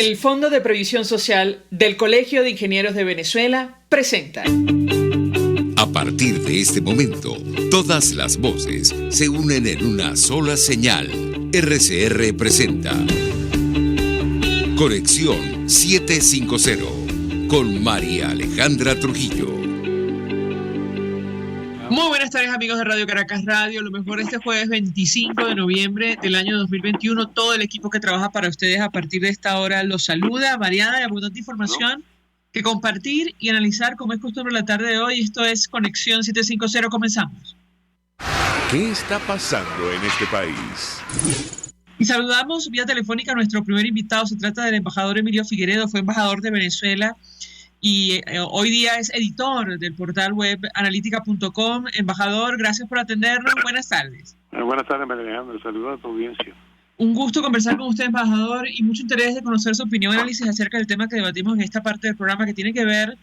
El Fondo de Previsión Social del Colegio de Ingenieros de Venezuela presenta. A partir de este momento, todas las voces se unen en una sola señal. RCR presenta Conexión 750 con María Alejandra Trujillo. Muy buenas tardes, amigos de Radio Caracas Radio. Lo mejor este jueves 25 de noviembre del año 2021. Todo el equipo que trabaja para ustedes a partir de esta hora los saluda. Variada y abundante información que compartir y analizar como es costumbre la tarde de hoy. Esto es Conexión 750. Comenzamos. ¿Qué está pasando en este país? Y saludamos vía telefónica a nuestro primer invitado. Se trata del embajador Emilio Figueredo. Fue embajador de Venezuela y hoy día es editor del portal web analítica.com. Embajador, gracias por atendernos. Buenas tardes. Buenas tardes, María Alejandra. Saludos a tu audiencia. Un gusto conversar con usted, embajador, y mucho interés de conocer su opinión y análisis acerca del tema que debatimos en esta parte del programa, que tiene que ver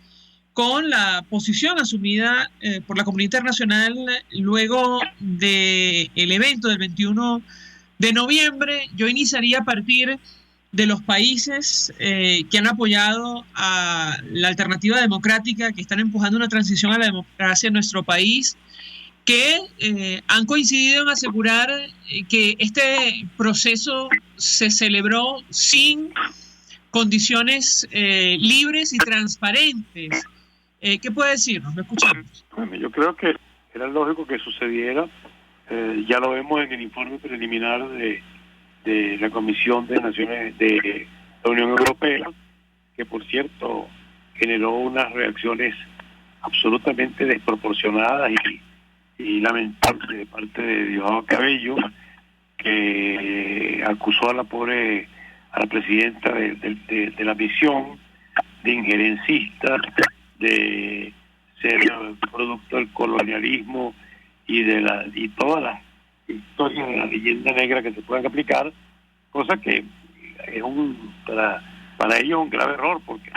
con la posición asumida por la comunidad internacional luego del evento del 21 de noviembre. Yo iniciaría a partir de los países que han apoyado a la alternativa democrática, que están empujando una transición a la democracia en nuestro país, que han coincidido en asegurar que este proceso se celebró sin condiciones libres y transparentes. ¿Qué puede decirnos? ¿Me escuchamos? Bueno, yo creo que era lógico que sucediera. Ya lo vemos en el informe preliminar de la Comisión de Naciones de la Unión Europea, que por cierto generó unas reacciones absolutamente desproporcionadas y lamentables de parte de Diosdado Cabello, que acusó a la presidenta de la misión de injerencista, de ser producto del colonialismo y todas las historias de la leyenda negra que se puedan aplicar, cosa que es para ellos un grave error, porque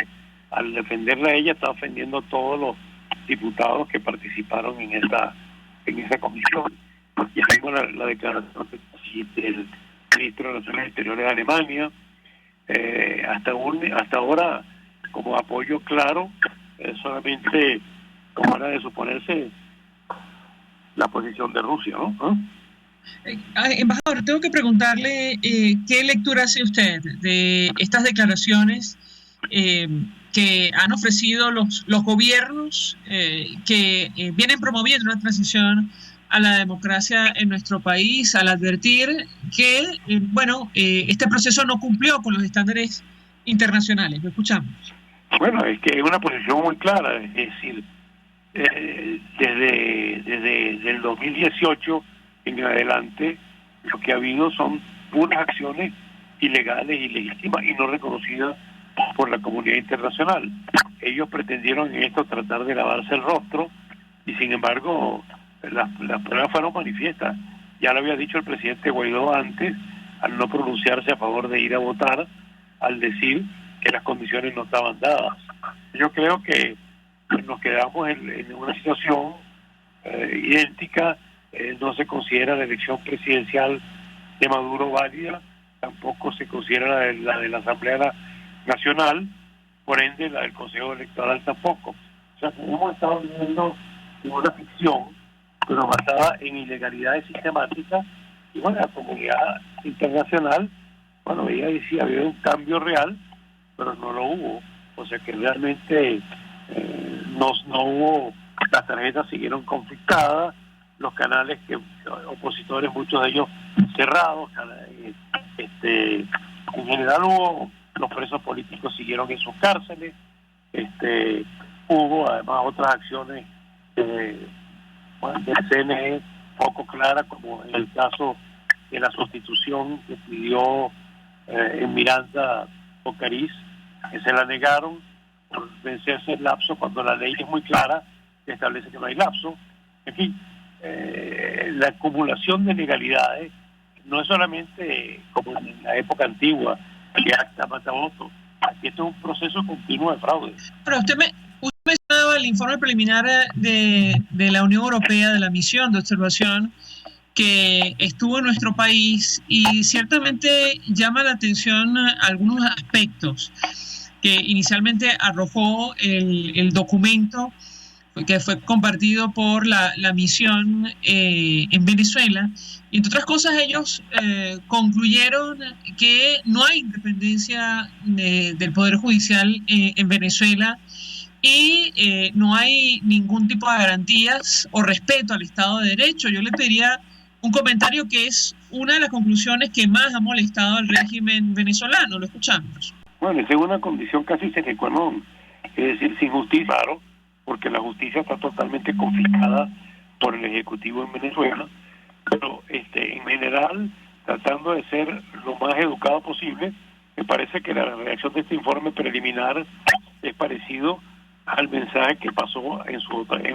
al defenderla a ella está ofendiendo a todos los diputados que participaron en esa comisión. Y tengo la declaración del ministro de Relaciones Exteriores de Alemania, hasta ahora como apoyo claro, solamente como era de suponerse la posición de Rusia, ¿no? Embajador, tengo que preguntarle qué lectura hace usted de estas declaraciones que han ofrecido los gobiernos que vienen promoviendo una transición a la democracia en nuestro país, al advertir que este proceso no cumplió con los estándares internacionales. Lo escuchamos. Bueno, es que es una posición muy clara, es decir, desde el 2018 en adelante lo que ha habido son puras acciones ilegales, ilegítimas y no reconocidas por la comunidad internacional. Ellos pretendieron en esto tratar de lavarse el rostro y sin embargo las pruebas fueron manifiestas. Ya lo había dicho el presidente Guaidó antes, al no pronunciarse a favor de ir a votar, al decir que las condiciones no estaban dadas. Yo creo que nos quedamos en una situación idéntica. No se considera la elección presidencial de Maduro válida, tampoco se considera la de la Asamblea Nacional, por ende la del Consejo Electoral tampoco. O sea, hemos estado viviendo una ficción, pero basada en ilegalidades sistemáticas, y bueno, la comunidad internacional, ella decía había un cambio real, pero no lo hubo. O sea que realmente no hubo, las tarjetas siguieron confiscadas, los canales opositores, muchos de ellos cerrados, en general los presos políticos siguieron en sus cárceles, hubo además otras acciones del CNE poco claras, como en el caso de la sustitución que pidió en Miranda Ocariz, que se la negaron por vencerse el lapso, cuando la ley es muy clara, que establece que no hay lapso. En fin, la acumulación de legalidades no es solamente como en la época antigua, que acta mata voto. Aquí esto es un proceso continuo de fraude. Pero usted mencionaba el informe preliminar de la Unión Europea, de la misión de observación, que estuvo en nuestro país y ciertamente llama la atención algunos aspectos que inicialmente arrojó el documento que fue compartido por la misión en Venezuela. Y entre otras cosas ellos concluyeron que no hay independencia del Poder Judicial en Venezuela y no hay ningún tipo de garantías o respeto al Estado de Derecho. Yo le pediría un comentario que es una de las conclusiones que más ha molestado al régimen venezolano. Lo escuchamos. Bueno, esa es una condición casi sine qua non, es decir, sin justicia, claro, porque la justicia está totalmente confiscada por el Ejecutivo en Venezuela, pero en general, tratando de ser lo más educado posible, me parece que la reacción de este informe preliminar es parecido al mensaje que pasó en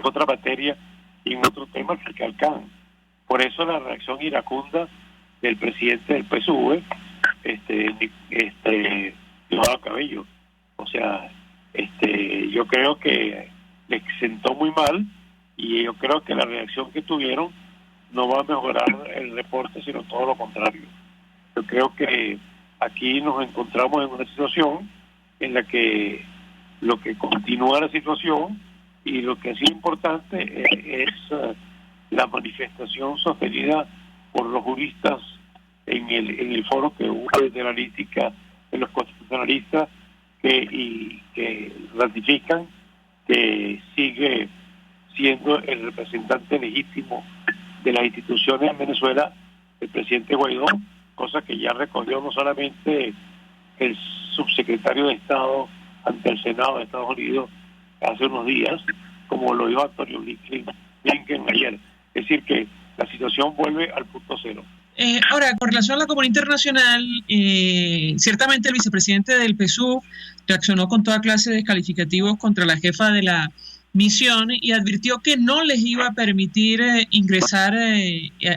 otra materia y en otro tema, el fiscal Khan. Por eso la reacción iracunda del presidente del PSUV, Diosdado Cabello. O sea, yo creo que les sentó muy mal y yo creo que la reacción que tuvieron no va a mejorar el reporte, sino todo lo contrario. Yo creo que aquí nos encontramos en una situación en la que lo que continúa la situación y lo que es importante es la manifestación sostenida por los juristas en el foro que hubo de la analítica de los constitucionalistas que ratifican que sigue siendo el representante legítimo de las instituciones en Venezuela el presidente Guaidó, cosa que ya recogió no solamente el subsecretario de Estado ante el Senado de Estados Unidos hace unos días, como lo dijo Antonio Blinken ayer. Es decir, que la situación vuelve al punto cero. Ahora, con relación a la comunidad internacional, ciertamente el vicepresidente del PSUV reaccionó con toda clase de descalificativos contra la jefa de la misión y advirtió que no les iba a permitir ingresar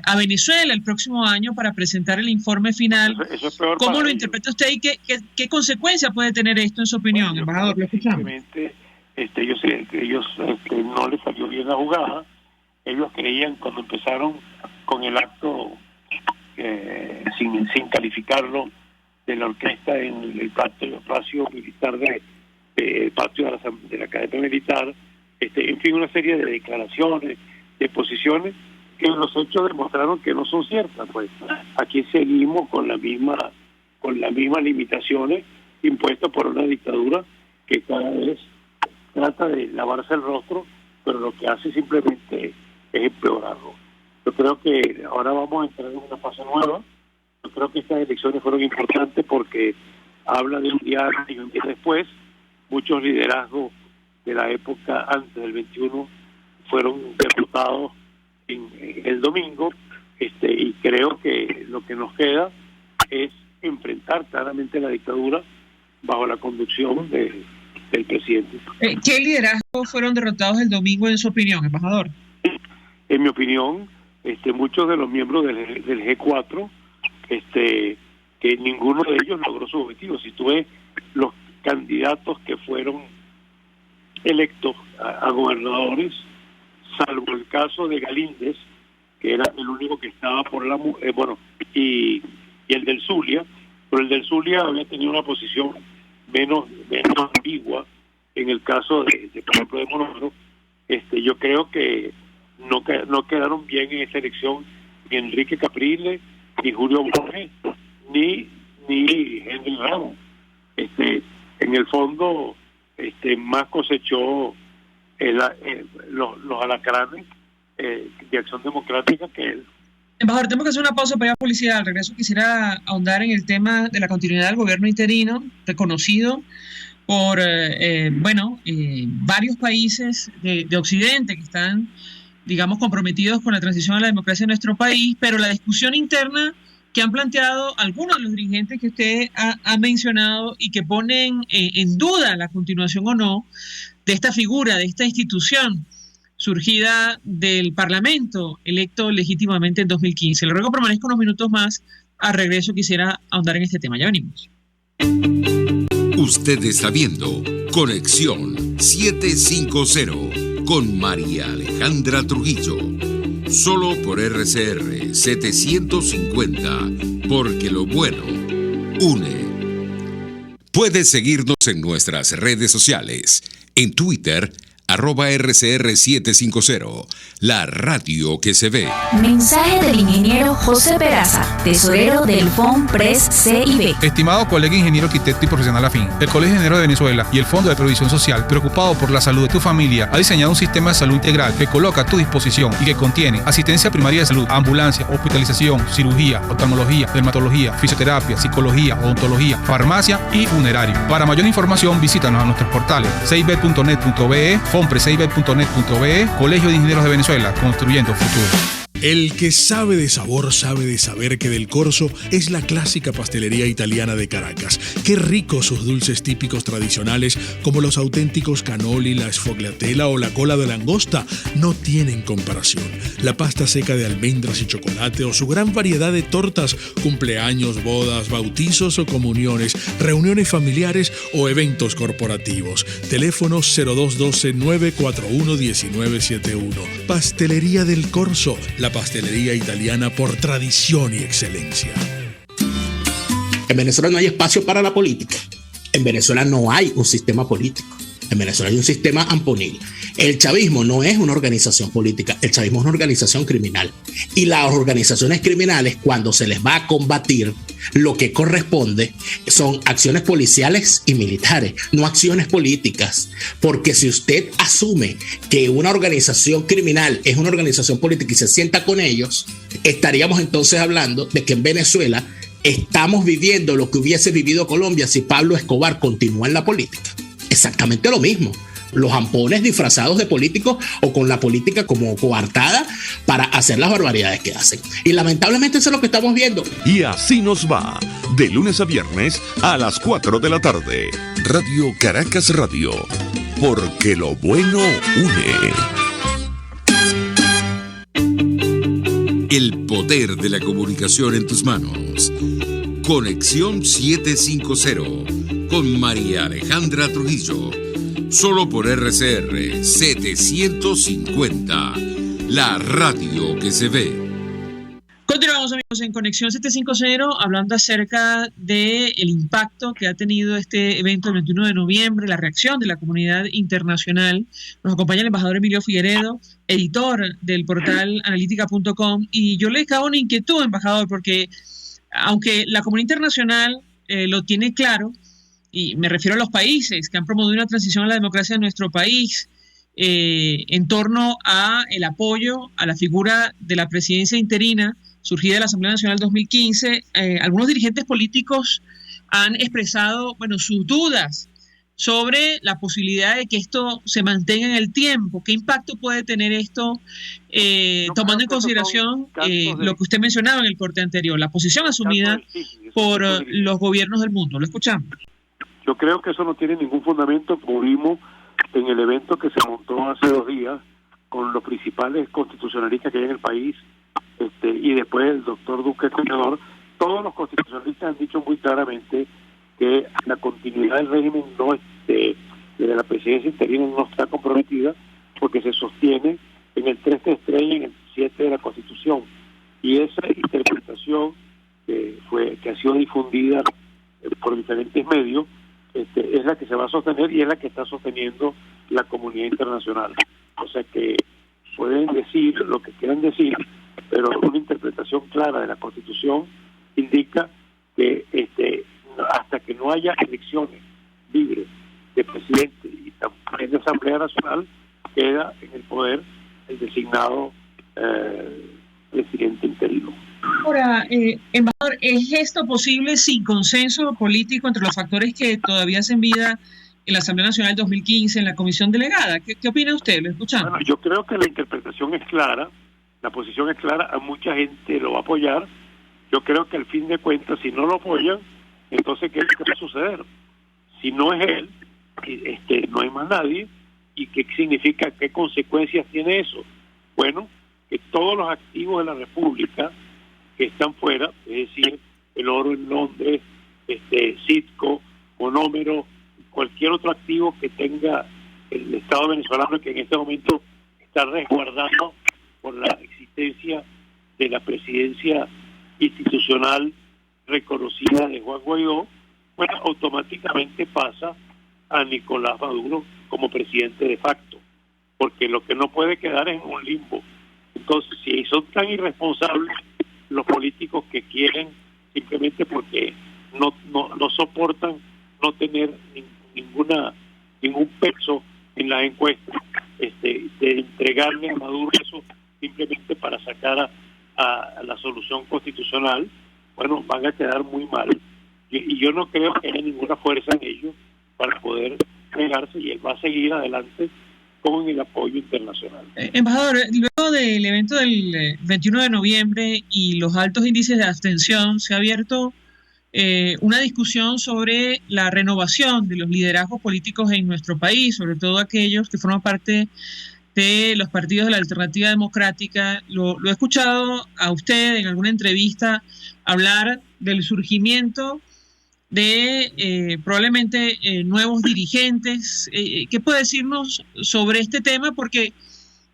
a Venezuela el próximo año para presentar el informe final. Eso es peor. ¿Cómo lo interpreta usted y qué consecuencia puede tener esto en su opinión, embajador? Lo escuchamos. Yo sé que ellos no les salió bien la jugada. Ellos creían cuando empezaron con el acto sin calificarlo de la orquesta en el patio militar patio de la Academia Militar, en fin, una serie de declaraciones, de posiciones que los hechos demostraron que no son ciertas. Pues aquí seguimos con las mismas limitaciones impuestas por una dictadura que cada vez trata de lavarse el rostro, pero lo que hace simplemente es empeorarlo. Yo creo que ahora vamos a entrar en una fase nueva. Yo creo que estas elecciones fueron importantes porque habla de un día y un día después. Muchos liderazgos de la época antes del 21 fueron derrotados en el domingo, y creo que lo que nos queda es enfrentar claramente la dictadura bajo la conducción del presidente. ¿Qué liderazgos fueron derrotados el domingo en su opinión, embajador? En mi opinión, muchos de los miembros del G4, que ninguno de ellos logró su objetivo. Si tú ves los candidatos que fueron electos a gobernadores, salvo el caso de Galíndez, que era el único que estaba por y el del Zulia, pero el del Zulia había tenido una posición menos ambigua en el caso por ejemplo, de Monoro. Yo creo que no quedaron bien en esta elección ni Enrique Capriles, ni Julio Borges, ni Henry Ramos. En el fondo, más cosechó los alacranes de Acción Democrática que él. Embajador, tenemos que hacer una pausa para ir a publicidad. Al regreso quisiera ahondar en el tema de la continuidad del gobierno interino, reconocido por varios países de Occidente que están, digamos, comprometidos con la transición a la democracia en nuestro país, pero la discusión interna que han planteado algunos de los dirigentes que usted ha mencionado y que ponen en duda la continuación o no de esta figura, de esta institución surgida del Parlamento, electo legítimamente en 2015. Le ruego permanezca unos minutos más. Al regreso quisiera ahondar en este tema. Ya venimos. Usted está viendo Conexión 750 con María Alejandra Trujillo Solo por RCR 750, porque lo bueno une. Puedes seguirnos en nuestras redes sociales. En Twitter, @RCR750, la radio que se ve. Mensaje del ingeniero José Peraza, tesorero del FONPRES CIB. Estimado colega ingeniero arquitecto y profesional afín, el Colegio de Ingenieros de Venezuela y el Fondo de Previsión Social, preocupado por la salud de tu familia, ha diseñado un sistema de salud integral que coloca a tu disposición y que contiene asistencia primaria de salud, ambulancia, hospitalización, cirugía, oftalmología, dermatología, fisioterapia, psicología, odontología, farmacia y funerario. Para mayor información, visítanos a nuestros portales cib.net.be, fonprescib.net.be, Colegio de Ingenieros de Venezuela, construyendo futuro. El que sabe de sabor sabe de saber que Del Corso es la clásica pastelería italiana de Caracas. Qué ricos sus dulces típicos tradicionales, como los auténticos cannoli, la sfogliatella o la cola de langosta, no tienen comparación. La pasta seca de almendras y chocolate o su gran variedad de tortas, cumpleaños, bodas, bautizos o comuniones, reuniones familiares o eventos corporativos. Teléfono 0212-941-1971. Pastelería Del Corso, la pastelería italiana por tradición y excelencia. En Venezuela no hay espacio para la política. En Venezuela no hay un sistema político. En Venezuela hay un sistema amponil. El chavismo no es una organización política, el chavismo es una organización criminal. Y las organizaciones criminales, cuando se les va a combatir, lo que corresponde son acciones policiales y militares, no acciones políticas. Porque si usted asume que una organización criminal es una organización política y se sienta con ellos, estaríamos entonces hablando de que en Venezuela estamos viviendo lo que hubiese vivido Colombia si Pablo Escobar continúa en la política. Exactamente lo mismo. Los ampones disfrazados de políticos o con la política como coartada para hacer las barbaridades que hacen. Y lamentablemente eso es lo que estamos viendo. Y así nos va, de lunes a viernes a las 4 de la tarde. Radio Caracas Radio, porque lo bueno une. El poder de la comunicación en tus manos. Conexión 750 con María Alejandra Trujillo. Solo por RCR 750, la radio que se ve. Continuamos, amigos, en Conexión 750, hablando acerca del impacto que ha tenido este evento el 21 de noviembre, la reacción de la comunidad internacional. Nos acompaña el embajador Emilio Figueredo, editor del portal analítica.com, y yo le dejaba una inquietud, embajador, porque aunque la comunidad internacional lo tiene claro, y me refiero a los países que han promovido una transición a la democracia en nuestro país, en torno a el apoyo a la figura de la presidencia interina surgida de la Asamblea Nacional 2015, algunos dirigentes políticos han expresado, sus dudas sobre la posibilidad de que esto se mantenga en el tiempo. ¿Qué impacto puede tener esto, tomando en consideración lo que usted mencionaba en el corte anterior, la posición asumida por los gobiernos del mundo? Lo escuchamos. Yo creo que eso no tiene ningún fundamento, como vimos en el evento que se montó hace 2 días con los principales constitucionalistas que hay en el país, y después el doctor Duque, el senador. Todos los constitucionalistas han dicho muy claramente que la continuidad del régimen de la presidencia interina no está comprometida, porque se sostiene en el 3 de estrella y en el 7 de la Constitución. Y esa interpretación que ha sido difundida por diferentes medios, es la que se va a sostener y es la que está sosteniendo la comunidad internacional. O sea que pueden decir lo que quieran decir, pero una interpretación clara de la Constitución indica que hasta que no haya elecciones libres de presidente y también de Asamblea Nacional, queda en el poder el designado presidente interino. Ahora, embajador, ¿es esto posible sin consenso político entre los factores que todavía hacen vida en la Asamblea Nacional 2015, en la comisión delegada? ¿Qué opina usted? ¿Lo escuchamos? Bueno, yo creo que la interpretación es clara, la posición es clara, a mucha gente lo va a apoyar. Yo creo que al fin de cuentas, si no lo apoyan, entonces ¿qué va a suceder? Si no es él, no hay más nadie. ¿Y qué significa? ¿Qué consecuencias tiene eso? Bueno, que todos los activos de la República que están fuera, es decir, el oro en Londres, Citco, Monómero, cualquier otro activo que tenga el Estado venezolano, que en este momento está resguardado por la existencia existencia de la presidencia institucional reconocida de Juan Guaidó, bueno, automáticamente pasa a Nicolás Maduro como presidente de facto, porque lo que no puede quedar es en un limbo. Entonces, si son tan irresponsables los políticos que quieren, simplemente porque no soportan no tener ningún peso en las encuestas, de entregarle a Maduro eso simplemente para sacar a la solución constitucional, bueno, van a quedar muy mal. Y yo no creo que haya ninguna fuerza en ellos para poder negarse, y él va a seguir adelante con el apoyo internacional. Embajador, luego del evento del 21 de noviembre y los altos índices de abstención, se ha abierto una discusión sobre la renovación de los liderazgos políticos en nuestro país, sobre todo aquellos que forman parte de los partidos de la Alternativa Democrática. Lo he escuchado a usted en alguna entrevista hablar del surgimiento de probablemente nuevos dirigentes. ¿Qué puede decirnos sobre este tema? Porque,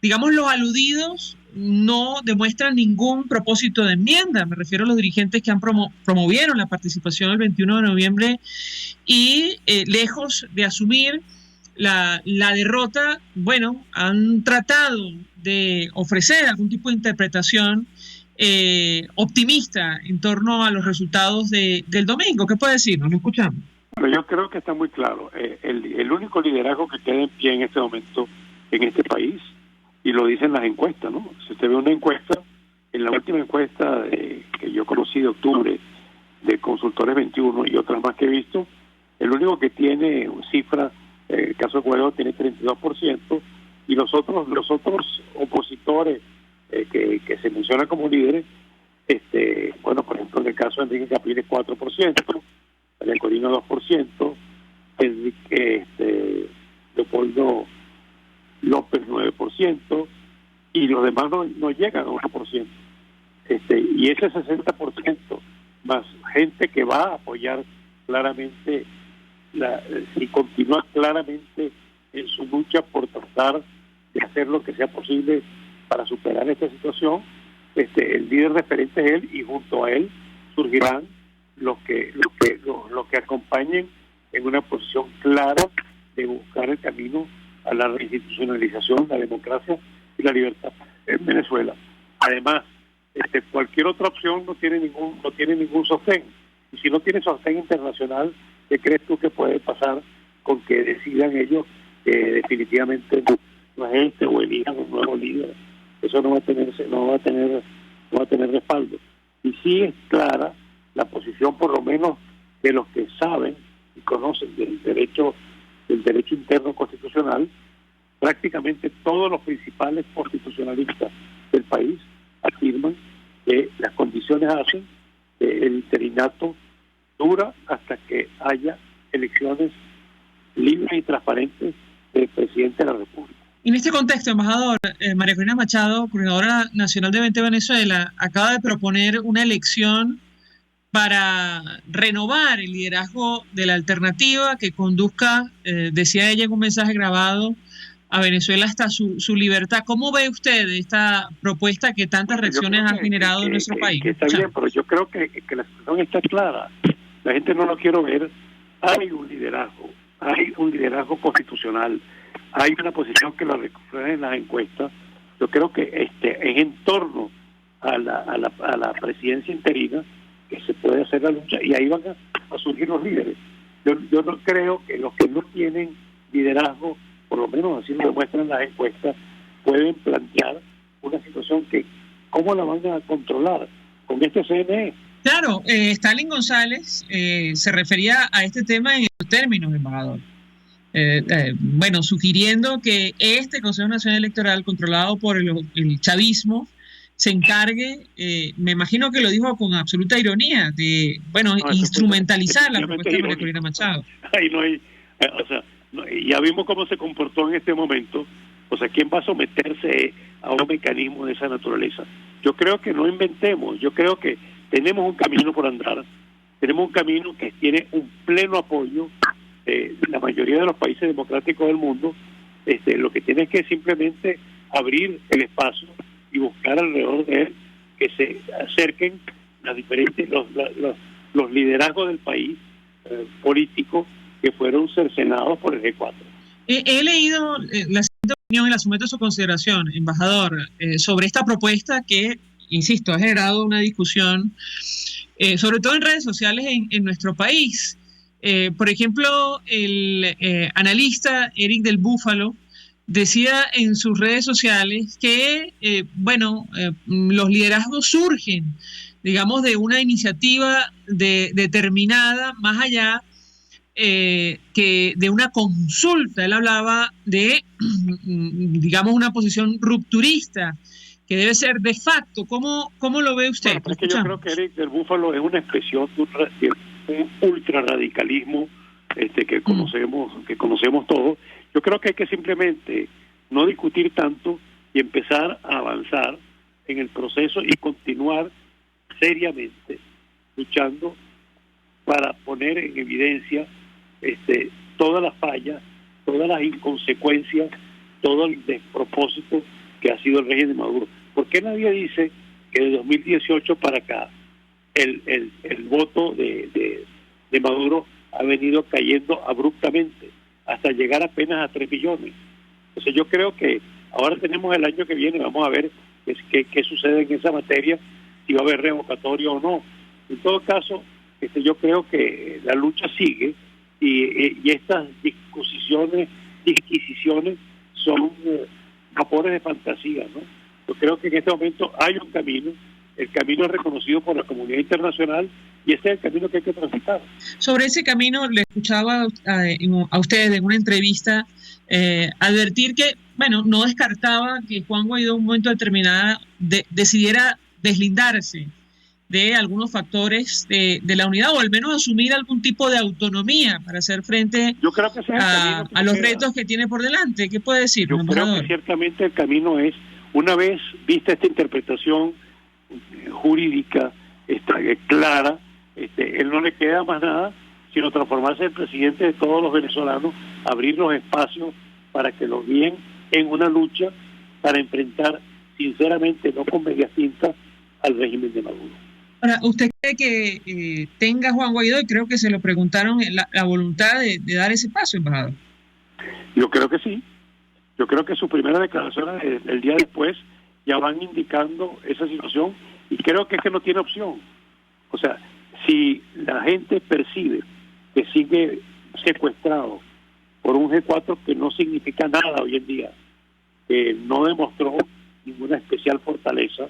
digamos, los aludidos no demuestran ningún propósito de enmienda. Me refiero a los dirigentes que han promovieron la participación el 21 de noviembre y, lejos de asumir la derrota, bueno, han tratado de ofrecer algún tipo de interpretación optimista en torno a los resultados del domingo. ¿Qué puede decir? Nos lo escuchamos. Bueno, yo creo que está muy claro. El único liderazgo que queda en pie en este momento en este país, y lo dicen las encuestas, ¿no? Si usted ve una encuesta, en la última encuesta que yo conocí de octubre, de Consultores 21 y otras más que he visto, el único que tiene cifra, el caso de Guaidó, tiene 32%, y los otros opositores que se mencionan como líderes, bueno, por ejemplo, en el caso de Enrique Capriles, 4%, María Corina 2%, Leopoldo López 9%, y los demás no llegan a 1%. Y ese 60% más gente que va a apoyar claramente, si continúa claramente en su lucha por tratar de hacer lo que sea posible para superar esta situación, el líder referente es él, y junto a él surgirán los que acompañen en una posición clara de buscar el camino a la reinstitucionalización, la democracia y la libertad en Venezuela. Además, cualquier otra opción no tiene ningún sostén, y si no tiene sostén internacional, ¿qué crees tú que puede pasar con que decidan ellos que definitivamente no es o elijan un nuevo líder? Eso no va a tener respaldo. Y sí es clara la posición, por lo menos, de los que saben y conocen del derecho interno constitucional. Prácticamente todos los principales constitucionalistas del país afirman que las condiciones hacen que el interinato dura hasta que haya elecciones libres y transparentes del presidente de la República. En este contexto, embajador, María Corina Machado, coordinadora nacional de 20 Venezuela, acaba de proponer una elección para renovar el liderazgo de la alternativa que conduzca, decía ella en un mensaje grabado, a Venezuela hasta su libertad. ¿Cómo ve usted esta propuesta que tantas reacciones ha generado en nuestro país? Que está bien, pero yo creo que la situación está clara. La gente no lo quiere ver. Hay un liderazgo constitucional. Hay una posición que lo refleja en las encuestas. Yo creo que es en torno a la presidencia interina que se puede hacer la lucha, y ahí van a surgir los líderes. Yo no creo que los que no tienen liderazgo, por lo menos así lo demuestran las encuestas, pueden plantear una situación que ¿cómo la van a controlar con este CNE? Claro, Stalin González se refería a este tema en estos términos, embajador. Bueno, sugiriendo que este Consejo Nacional Electoral, controlado por el chavismo, se encargue, me imagino que lo dijo con absoluta ironía, de, bueno, instrumentalizar la propuesta de María Corina Machado. Ahí no hay, ya vimos cómo se comportó en este momento. O sea, ¿quién va a someterse a un mecanismo de esa naturaleza? Yo creo que no inventemos, yo creo que tenemos un camino por andar, tenemos un camino que tiene un pleno apoyo de la mayoría de los países democráticos del mundo. Lo que tiene es que simplemente abrir el espacio y buscar alrededor de él que se acerquen las diferentes los liderazgos del país políticos que fueron cercenados por el G4. He leído la siguiente opinión y la someto a su consideración, embajador, sobre esta propuesta que, insisto, ha generado una discusión, sobre todo en redes sociales en nuestro país. Por ejemplo, el analista Eric del Búfalo decía en sus redes sociales que, los liderazgos surgen, digamos, de una iniciativa determinada, más allá que de una consulta. Él hablaba de, digamos, una posición rupturista que debe ser de facto. ¿Cómo lo ve usted? Bueno, es que yo creo que Eric del Búfalo es una expresión de un ultrarradicalismo que conocemos todos. Yo creo que hay que simplemente no discutir tanto y empezar a avanzar en el proceso y continuar seriamente luchando para poner en evidencia todas las fallas, todas las inconsecuencias, todo el despropósito que ha sido el régimen de Maduro. ¿Por qué nadie dice que de 2018 para acá el voto de Maduro ha venido cayendo abruptamente hasta llegar apenas a 3 millones? Entonces yo creo que ahora tenemos el año que viene, vamos a ver qué sucede en esa materia, si va a haber revocatorio o no. En todo caso, yo creo que la lucha sigue y estas disquisiciones son vapores de fantasía, ¿no? Yo creo que en este momento hay un camino, el camino es reconocido por la comunidad internacional y ese es el camino que hay que transitar. Sobre ese camino, le escuchaba a ustedes en una entrevista advertir que, no descartaba que Juan Guaidó en un momento determinado decidiera deslindarse de algunos factores de la unidad, o al menos asumir algún tipo de autonomía para hacer frente Yo creo que ese es el camino que a los retos que tiene por delante. ¿Qué puede decir? Yo creo que ciertamente el camino es, una vez vista esta interpretación jurídica clara, él no le queda más nada sino transformarse en presidente de todos los venezolanos, abrir los espacios para que los guíen en una lucha para enfrentar sinceramente, no con medias tintas, al régimen de Maduro. Ahora, ¿usted cree que tenga Juan Guaidó, y creo que se lo preguntaron, la voluntad de dar ese paso, embajador? Yo creo que sí. Yo creo que sus primeras declaraciones el día después ya van indicando esa situación y creo que es que no tiene opción. O sea, si la gente percibe que sigue secuestrado por un G4 que no significa nada hoy en día, que no demostró ninguna especial fortaleza,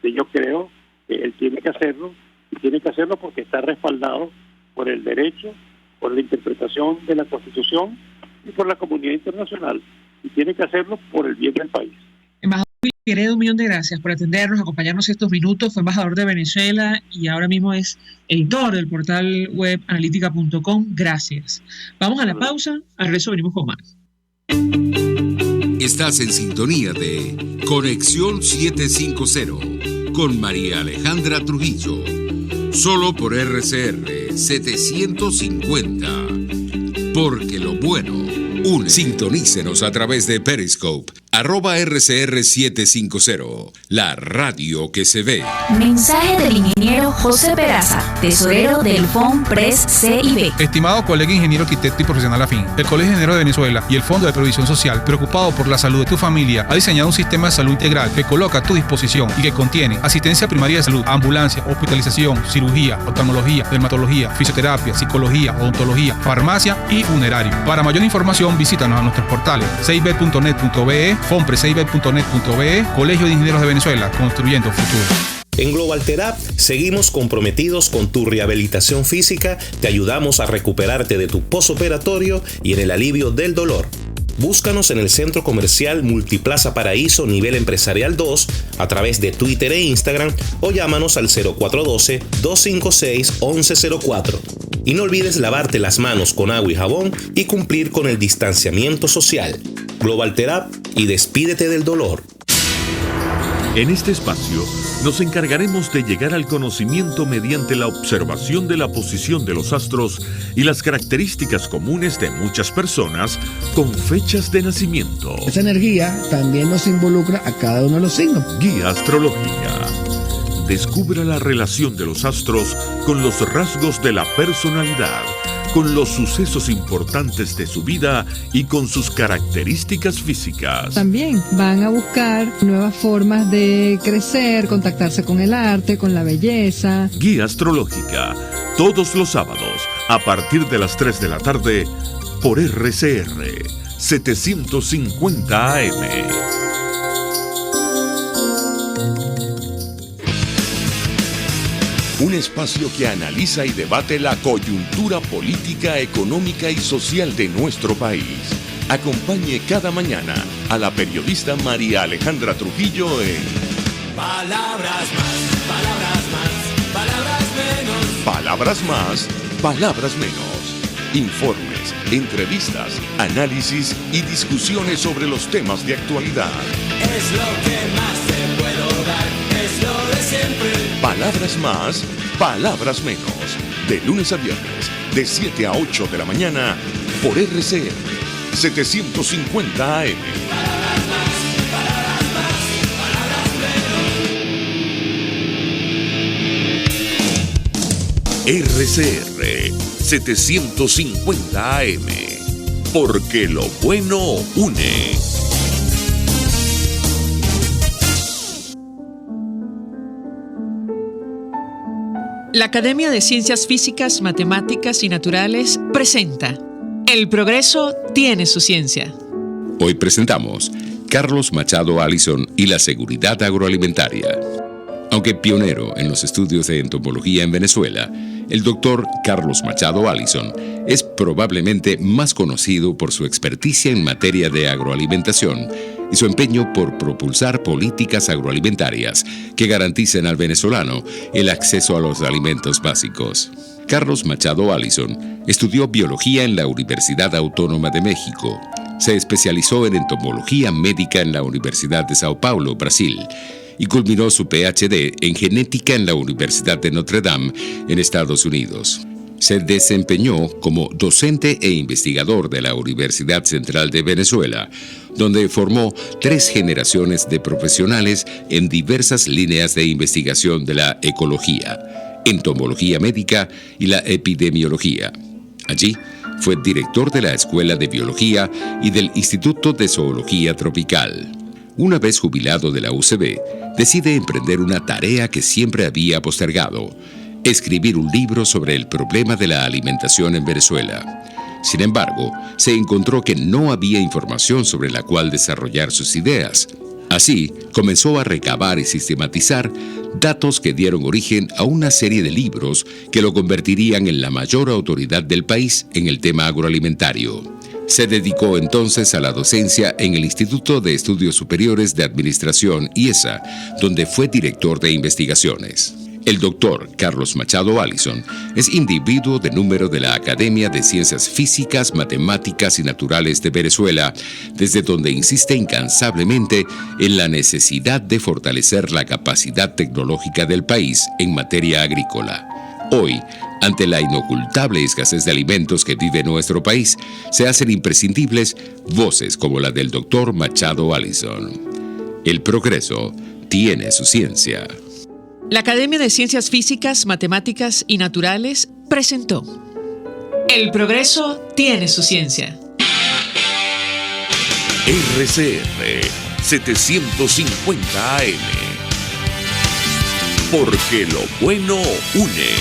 yo creo que él tiene que hacerlo, y tiene que hacerlo porque está respaldado por el derecho, por la interpretación de la Constitución y por la comunidad internacional, y tiene que hacerlo por el bien del país. Embajador Figueredo, 1.000.000 de gracias por atendernos, acompañarnos estos minutos. Fue embajador de Venezuela y ahora mismo es editor del portal web analítica.com. Gracias. Vamos a la pausa, al regreso venimos con más. Estás en sintonía de Conexión 750 con María Alejandra Trujillo, solo por RCR 750, porque lo bueno une. Sintonícenos a través de Periscope, @RCR750, la radio que se ve. Mensaje del ingeniero José Peraza, tesorero del FONPRES CIB. Estimado colega ingeniero arquitecto y profesional afín, el Colegio de Ingenieros de Venezuela y el Fondo de Previsión Social, preocupado por la salud de tu familia, ha diseñado un sistema de salud integral que coloca a tu disposición y que contiene asistencia primaria de salud, ambulancia, hospitalización, cirugía, oftalmología, dermatología, fisioterapia, psicología, odontología, farmacia y funerario. Para mayor información, visítanos a nuestros portales cib.net.be, fonprescib.net.be, Colegio de Ingenieros de Venezuela, construyendo futuro. En Global Therap seguimos comprometidos con tu rehabilitación física, te ayudamos a recuperarte de tu posoperatorio y en el alivio del dolor. Búscanos en el Centro Comercial Multiplaza Paraíso Nivel Empresarial 2 a través de Twitter e Instagram o llámanos al 0412-256-1104. Y no olvides lavarte las manos con agua y jabón y cumplir con el distanciamiento social. Global Therap y despídete del dolor. En este espacio Nos encargaremos de llegar al conocimiento mediante la observación de la posición de los astros y las características comunes de muchas personas con fechas de nacimiento. Esa energía también nos involucra a cada uno de los signos. Guía astrológica. Descubra la relación de los astros con los rasgos de la personalidad, con los sucesos importantes de su vida y con sus características físicas. También van a buscar nuevas formas de crecer, contactarse con el arte, con la belleza. Guía astrológica, todos los sábados, a partir de las 3 de la tarde, por RCR 750 AM. Un espacio que analiza y debate la coyuntura política, económica y social de nuestro país. Acompañe cada mañana a la periodista María Alejandra Trujillo en Palabras más, palabras más, palabras menos. Palabras más, palabras menos. Informes, entrevistas, análisis y discusiones sobre los temas de actualidad. Es lo que más te puedo dar, es lo de siempre. Palabras más, palabras menos. De lunes a viernes, de 7 a 8 de la mañana, por RCR 750 AM. Palabras más, palabras más, palabras menos. RCR 750 AM. Porque lo bueno une. La Academia de Ciencias Físicas, Matemáticas y Naturales presenta El progreso tiene su ciencia. Hoy presentamos Carlos Machado Allison y la seguridad agroalimentaria. Aunque pionero en los estudios de entomología en Venezuela, el doctor Carlos Machado Allison es probablemente más conocido por su experticia en materia de agroalimentación y su empeño por propulsar políticas agroalimentarias que garanticen al venezolano el acceso a los alimentos básicos. Carlos Machado Allison estudió biología en la Universidad Autónoma de México. Se especializó en entomología médica en la Universidad de Sao Paulo, Brasil, y culminó su PhD en genética en la Universidad de Notre Dame, en Estados Unidos. Se desempeñó como docente e investigador de la Universidad Central de Venezuela, donde formó 3 generaciones de profesionales en diversas líneas de investigación de la ecología, entomología médica y la epidemiología. Allí fue director de la Escuela de Biología y del Instituto de Zoología Tropical. Una vez jubilado de la UCB, decide emprender una tarea que siempre había postergado: escribir un libro sobre el problema de la alimentación en Venezuela. Sin embargo, se encontró que no había información sobre la cual desarrollar sus ideas. Así, comenzó a recabar y sistematizar datos que dieron origen a una serie de libros que lo convertirían en la mayor autoridad del país en el tema agroalimentario. Se dedicó entonces a la docencia en el Instituto de Estudios Superiores de Administración, IESA, donde fue director de investigaciones. El doctor Carlos Machado Allison es individuo de número de la Academia de Ciencias Físicas, Matemáticas y Naturales de Venezuela, desde donde insiste incansablemente en la necesidad de fortalecer la capacidad tecnológica del país en materia agrícola. Hoy, ante la inocultable escasez de alimentos que vive nuestro país, se hacen imprescindibles voces como la del doctor Machado Allison. El progreso tiene su ciencia. La Academia de Ciencias Físicas, Matemáticas y Naturales presentó El progreso tiene su ciencia. RCR 750 AM. Porque lo bueno une.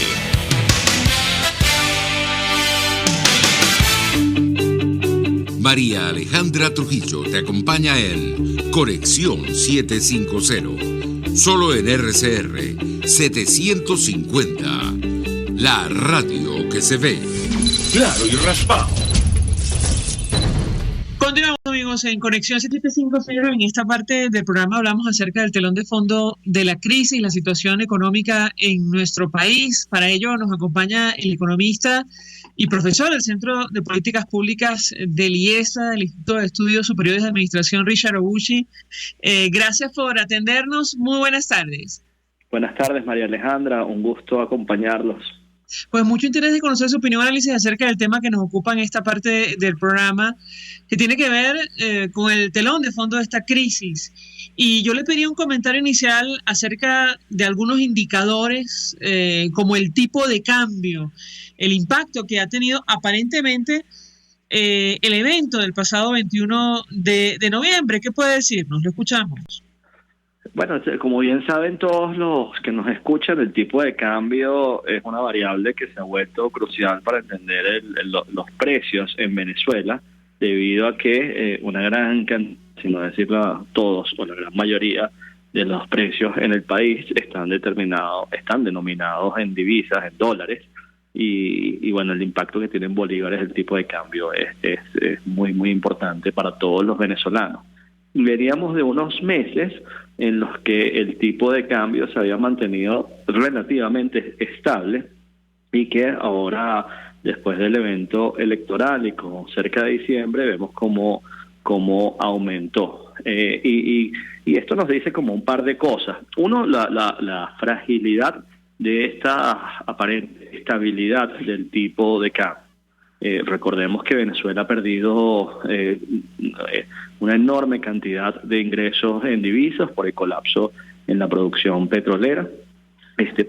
María Alejandra Trujillo te acompaña en Conexión 750. Solo en RCR 750. La radio que se ve. Claro y raspado. Continuamos, amigos, en Conexión 750. En esta parte del programa hablamos acerca del telón de fondo de la crisis y la situación económica en nuestro país. Para ello nos acompaña el economista y profesor del Centro de Políticas Públicas del IESA, del Instituto de Estudios Superiores de Administración, Richard Obuchi. Gracias por atendernos. Muy buenas tardes. Buenas tardes, María Alejandra, un gusto acompañarlos. Pues mucho interés de conocer su opinión, análisis acerca del tema que nos ocupa en esta parte del programa, que tiene que ver con el telón de fondo de esta crisis. Y yo le pedí un comentario inicial acerca de algunos indicadores, como el tipo de cambio, el impacto que ha tenido aparentemente el evento del pasado 21 de noviembre. ¿Qué puede decirnos? Lo escuchamos. Bueno, como bien saben todos los que nos escuchan, el tipo de cambio es una variable que se ha vuelto crucial para entender los precios en Venezuela, debido a que una gran cantidad, si no decirlo todos, o la gran mayoría de los precios en el país están denominados en divisas, en dólares, y bueno, el impacto que tiene en bolívares el tipo de cambio es muy, muy importante para todos los venezolanos. Veníamos de unos meses en los que el tipo de cambio se había mantenido relativamente estable y que ahora, después del evento electoral y como cerca de diciembre, vemos cómo aumentó. Y esto nos dice como un par de cosas. Uno, la fragilidad de esta aparente estabilidad del tipo de cambio. Recordemos que Venezuela ha perdido una enorme cantidad de ingresos en divisas por el colapso en la producción petrolera,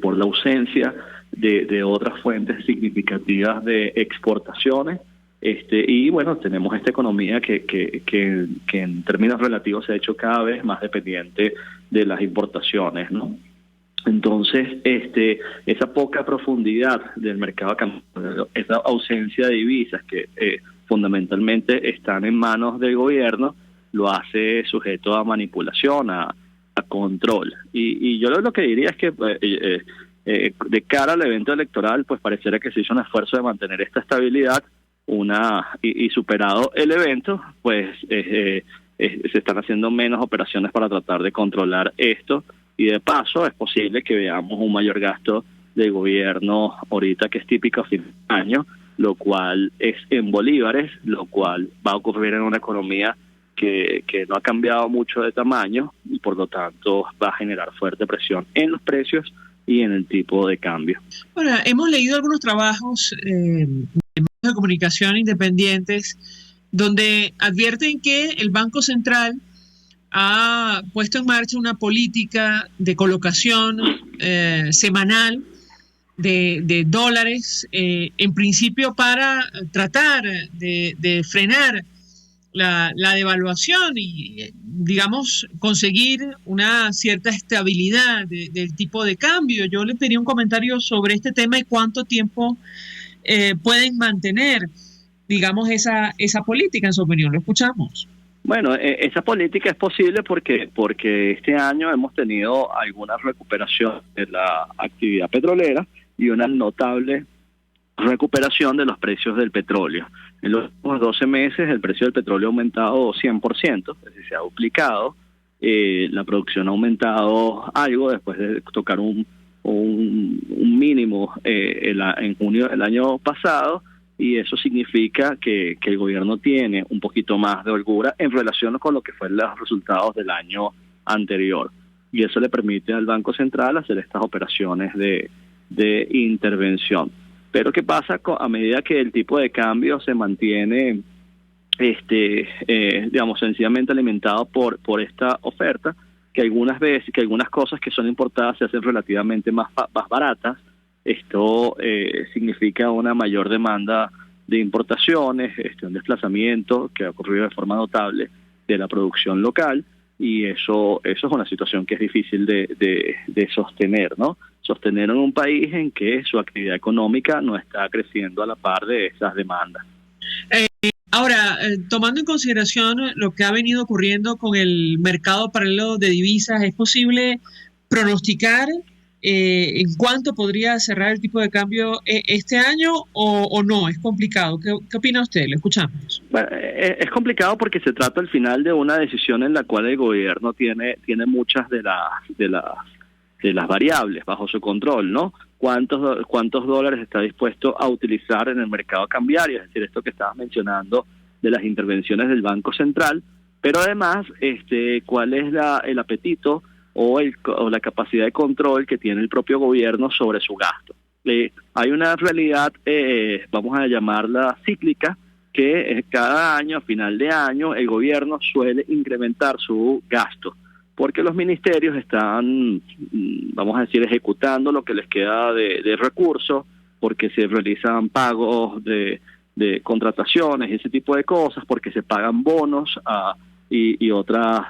por la ausencia de otras fuentes significativas de exportaciones, y bueno, tenemos esta economía que en términos relativos se ha hecho cada vez más dependiente de las importaciones, ¿no? Entonces, esa poca profundidad del mercado cambiario, esa ausencia de divisas que fundamentalmente están en manos del gobierno, lo hace sujeto a manipulación, a control. Y yo lo que diría es que de cara al evento electoral, pues pareciera que se hizo un esfuerzo de mantener esta estabilidad, y superado el evento, pues se están haciendo menos operaciones para tratar de controlar esto. Y de paso es posible que veamos un mayor gasto del gobierno ahorita, que es típico a fin de año, lo cual es en bolívares, lo cual va a ocurrir en una economía que no ha cambiado mucho de tamaño y por lo tanto va a generar fuerte presión en los precios y en el tipo de cambio. Bueno, hemos leído algunos trabajos de medios de comunicación independientes donde advierten que el Banco Central ha puesto en marcha una política de colocación semanal de dólares, en principio para tratar de frenar la devaluación y, digamos, conseguir una cierta estabilidad del tipo de cambio. Yo le pedí un comentario sobre este tema y cuánto tiempo pueden mantener, digamos, esa política, en su opinión. Lo escuchamos. Bueno, esa política es posible porque este año hemos tenido alguna recuperación de la actividad petrolera y una notable recuperación de los precios del petróleo. En los últimos 12 meses el precio del petróleo ha aumentado 100%, es decir, se ha duplicado. La producción ha aumentado algo después de tocar un mínimo en junio del año pasado, y eso significa que el gobierno tiene un poquito más de holgura en relación con lo que fueron los resultados del año anterior, y eso le permite al Banco Central hacer estas operaciones de intervención. Pero ¿qué pasa a medida que el tipo de cambio se mantiene digamos, sencillamente alimentado por esta oferta? Que algunas cosas que son importadas se hacen relativamente más baratas. Esto significa una mayor demanda de importaciones, un desplazamiento que ha ocurrido de forma notable de la producción local, y eso es una situación que es difícil de sostener, ¿no? Sostener en un país en que su actividad económica no está creciendo a la par de esas demandas. Ahora, tomando en consideración lo que ha venido ocurriendo con el mercado paralelo de divisas, ¿es posible pronosticar en cuánto podría cerrar el tipo de cambio este año o no? ¿Es complicado? ¿Qué opina usted? Lo escuchamos. Bueno, es complicado porque se trata al final de una decisión en la cual el gobierno tiene muchas de las variables bajo su control, ¿no? ¿Cuántos dólares está dispuesto a utilizar en el mercado cambiario? Es decir, esto que estabas mencionando de las intervenciones del Banco Central, pero además, ¿cuál es el apetito o la capacidad de control que tiene el propio gobierno sobre su gasto. Hay una realidad, vamos a llamarla cíclica, que cada año, a final de año, el gobierno suele incrementar su gasto, porque los ministerios están, vamos a decir, ejecutando lo que les queda de recursos, porque se realizan pagos de contrataciones y ese tipo de cosas, porque se pagan bonos y otras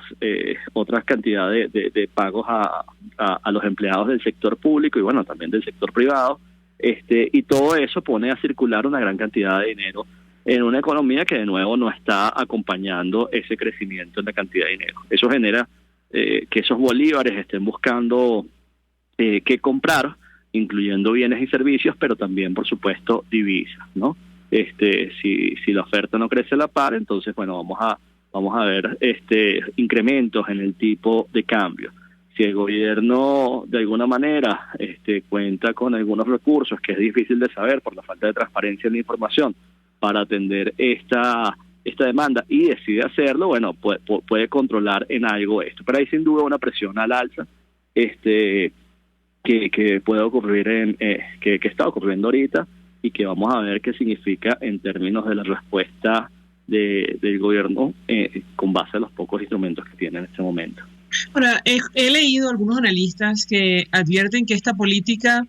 cantidades de pagos a los empleados del sector público y bueno, también del sector privado, y todo eso pone a circular una gran cantidad de dinero en una economía que de nuevo no está acompañando ese crecimiento en la cantidad de dinero. Eso genera que esos bolívares estén buscando qué comprar, incluyendo bienes y servicios, pero también, por supuesto, divisas, ¿no? Si la oferta no crece a la par, entonces, bueno, vamos a ver incrementos en el tipo de cambio. Si el gobierno, de alguna manera, cuenta con algunos recursos, que es difícil de saber por la falta de transparencia en la información, para atender esta demanda y decide hacerlo, bueno, puede controlar en algo esto. Pero hay sin duda una presión al alza que puede ocurrir que está ocurriendo ahorita y que vamos a ver qué significa en términos de la respuesta del gobierno con base a los pocos instrumentos que tiene en este momento. Ahora, he leído algunos analistas que advierten que esta política,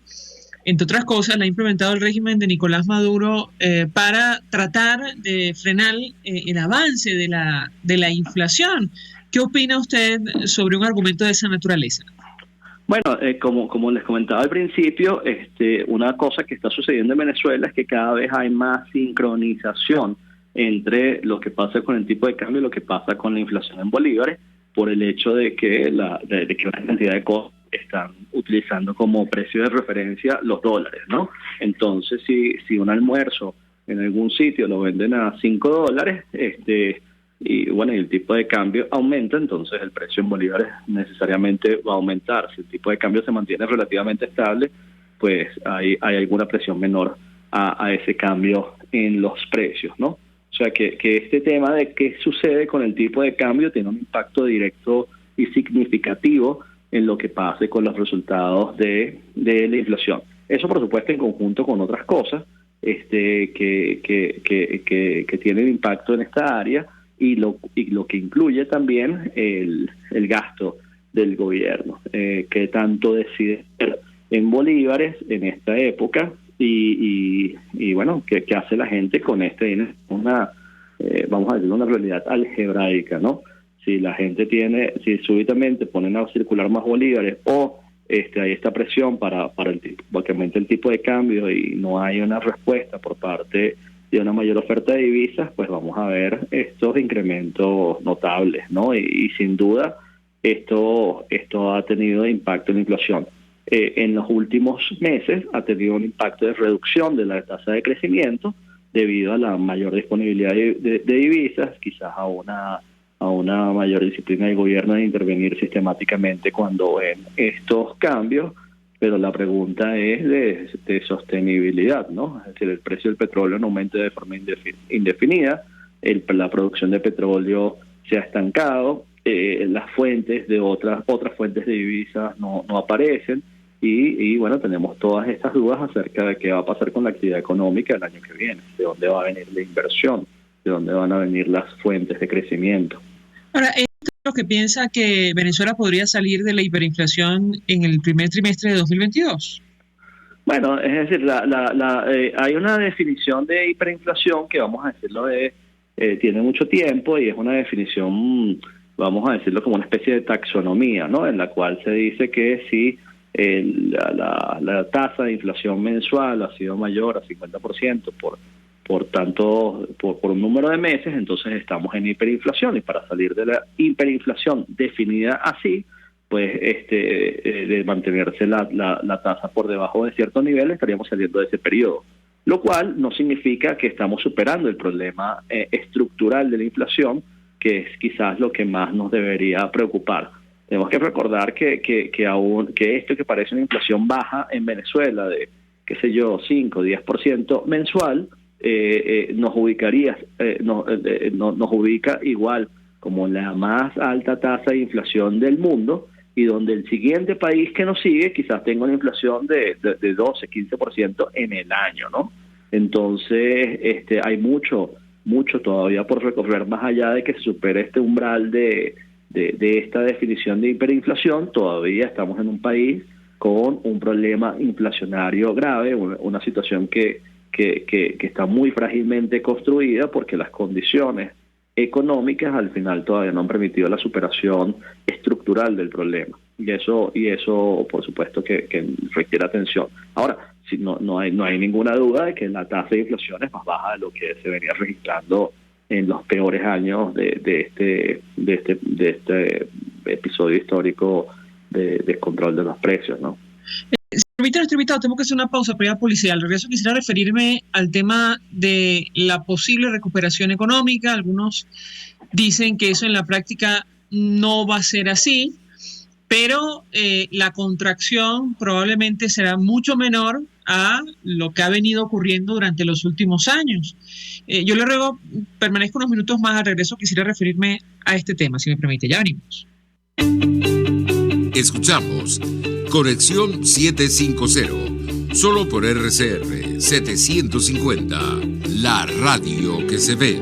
entre otras cosas, la ha implementado el régimen de Nicolás Maduro para tratar de frenar el avance de la inflación. ¿Qué opina usted sobre un argumento de esa naturaleza? Bueno, como les comentaba al principio, una cosa que está sucediendo en Venezuela es que cada vez hay más sincronización entre lo que pasa con el tipo de cambio y lo que pasa con la inflación en bolívares, por el hecho de que una cantidad de cosas están utilizando como precio de referencia los dólares, ¿no? Entonces, si un almuerzo en algún sitio lo venden a $5, y bueno, y el tipo de cambio aumenta, entonces el precio en bolívares necesariamente va a aumentar. Si el tipo de cambio se mantiene relativamente estable, pues hay alguna presión menor a ese cambio en los precios, ¿no? O sea que este tema de qué sucede con el tipo de cambio tiene un impacto directo y significativo en lo que pase con los resultados de la inflación. Eso, por supuesto, en conjunto con otras cosas que tienen impacto en esta área y lo que incluye también el gasto del gobierno, que tanto decide en bolívares en esta época y bueno, ¿qué hace la gente con dinero? Vamos a decir, una realidad algebraica, ¿no? Si la gente si súbitamente ponen a circular más bolívares o hay esta presión para que aumente el tipo de cambio y no hay una respuesta por parte de una mayor oferta de divisas, pues vamos a ver estos incrementos notables, ¿no? Y sin duda esto ha tenido impacto en la inflación. En los últimos meses ha tenido un impacto de reducción de la tasa de crecimiento debido a la mayor disponibilidad de divisas, quizás a una mayor disciplina del gobierno de intervenir sistemáticamente cuando ven estos cambios, pero la pregunta es de sostenibilidad, ¿no? Es decir, el precio del petróleo no aumenta de forma indefinida, la producción de petróleo se ha estancado, las fuentes de otras fuentes de divisas no aparecen, y bueno, tenemos todas estas dudas acerca de qué va a pasar con la actividad económica el año que viene, de dónde va a venir la inversión, de dónde van a venir las fuentes de crecimiento. Ahora, ¿es lo que piensa que Venezuela podría salir de la hiperinflación en el primer trimestre de 2022? Bueno, es decir, hay una definición de hiperinflación que, vamos a decirlo, tiene mucho tiempo y es una definición, vamos a decirlo, como una especie de taxonomía, ¿no? En la cual se dice que si la tasa de inflación mensual ha sido mayor a 50% por un número de meses, entonces estamos en hiperinflación, y para salir de la hiperinflación definida así, pues de mantenerse la tasa por debajo de cierto nivel, estaríamos saliendo de ese periodo, lo cual no significa que estamos superando el problema estructural de la inflación, que es quizás lo que más nos debería preocupar. Tenemos que recordar que esto que parece una inflación baja en Venezuela de, 5 o 10% mensual, nos ubica igual como la más alta tasa de inflación del mundo, y donde el siguiente país que nos sigue quizás tenga una inflación de 12, 15% en el año, ¿no? Entonces, hay mucho todavía por recorrer más allá de que se supere este umbral de esta definición de hiperinflación. Todavía estamos en un país con un problema inflacionario grave, una situación que está muy frágilmente construida porque las condiciones económicas al final todavía no han permitido la superación estructural del problema, y eso por supuesto que requiere atención. Ahora, no hay ninguna duda de que la tasa de inflación es más baja de lo que se venía registrando en los peores años de este episodio histórico de descontrol de los precios, ¿no? Si permite nuestro invitado, tengo que hacer una pausa previa publicidad. Al regreso quisiera referirme al tema de la posible recuperación económica. Algunos dicen que eso en la práctica no va a ser así, pero la contracción probablemente será mucho menor a lo que ha venido ocurriendo durante los últimos años. Yo le ruego, permanezco unos minutos más. Al regreso quisiera referirme a este tema, si me permite. Ya venimos. Escuchamos Conexión 750, solo por RCR 750, la radio que se ve.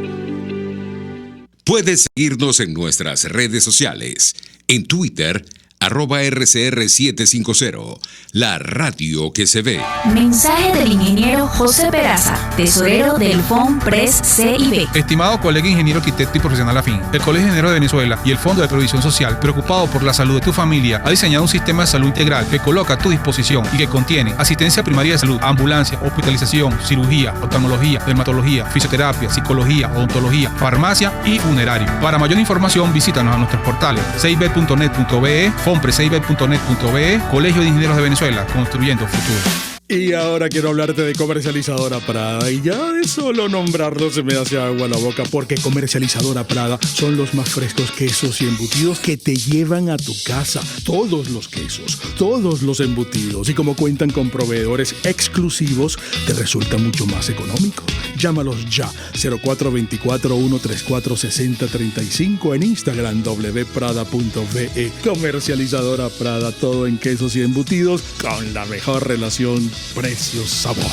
Puedes seguirnos en nuestras redes sociales, en Twitter, @RCR750, la radio que se ve. Mensaje del ingeniero José Peraza, tesorero del FOMPRES CIB. Estimado colega ingeniero, arquitecto y profesional afín, el Colegio de Ingenieros de Venezuela y el Fondo de Previsión Social, preocupado por la salud de tu familia, ha diseñado un sistema de salud integral que coloca a tu disposición y que contiene asistencia primaria de salud, ambulancia, hospitalización, cirugía, oftalmología, dermatología, fisioterapia, psicología, odontología, farmacia y funerario. Para mayor información, visítanos a nuestros portales cib.net.be, fomprescib.net.be, Colegio de Ingenieros de Venezuela, construyendo futuro. Y ahora quiero hablarte de Comercializadora Prada, y ya de solo nombrarlo se me hace agua la boca, porque Comercializadora Prada son los más frescos quesos y embutidos que te llevan a tu casa. Todos los quesos, todos los embutidos, y como cuentan con proveedores exclusivos, te resulta mucho más económico. Llámalos ya, 0424-134-6035, en Instagram wprada.ve. Comercializadora Prada, todo en quesos y embutidos con la mejor relación precio-sabor.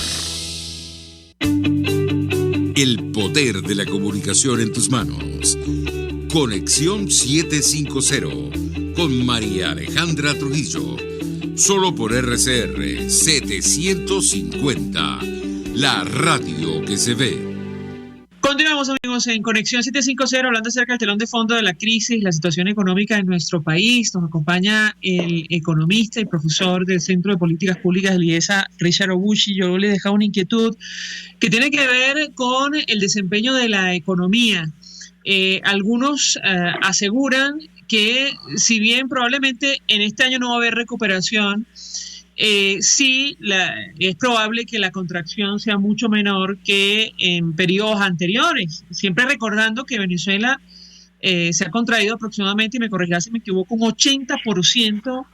El poder de la comunicación en tus manos. Conexión 750 con María Alejandra Trujillo. Solo por RCR 750, la radio que se ve. Continuamos, amigos, en Conexión 750, hablando acerca del telón de fondo de la crisis, la situación económica en nuestro país. Nos acompaña el economista y profesor del Centro de Políticas Públicas del IESA, Richard Obuchi. Yo le dejaba una inquietud que tiene que ver con el desempeño de la economía. Algunos aseguran que, si bien probablemente en este año no va a haber recuperación, sí, es probable que la contracción sea mucho menor que en periodos anteriores, siempre recordando que Venezuela se ha contraído aproximadamente, y me corregirá si me equivoco, un 80%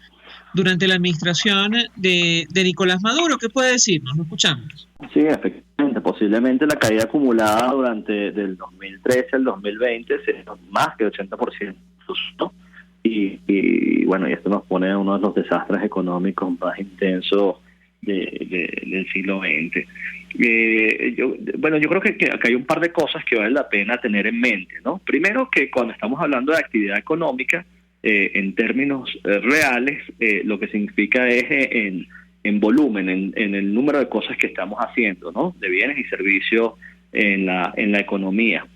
durante la administración de Nicolás Maduro. ¿Qué puede decirnos? Lo escuchamos. Sí, efectivamente, posiblemente la caída acumulada durante del 2013 al 2020 sea más que 80%, ¿no? Y bueno, y esto nos pone uno de los desastres económicos más intensos del siglo XX. Yo creo que acá hay un par de cosas que vale la pena tener en mente, ¿no? Primero, que cuando estamos hablando de actividad económica, en términos reales, lo que significa es en volumen, en el número de cosas que estamos haciendo, ¿no? De bienes y servicios en la economía.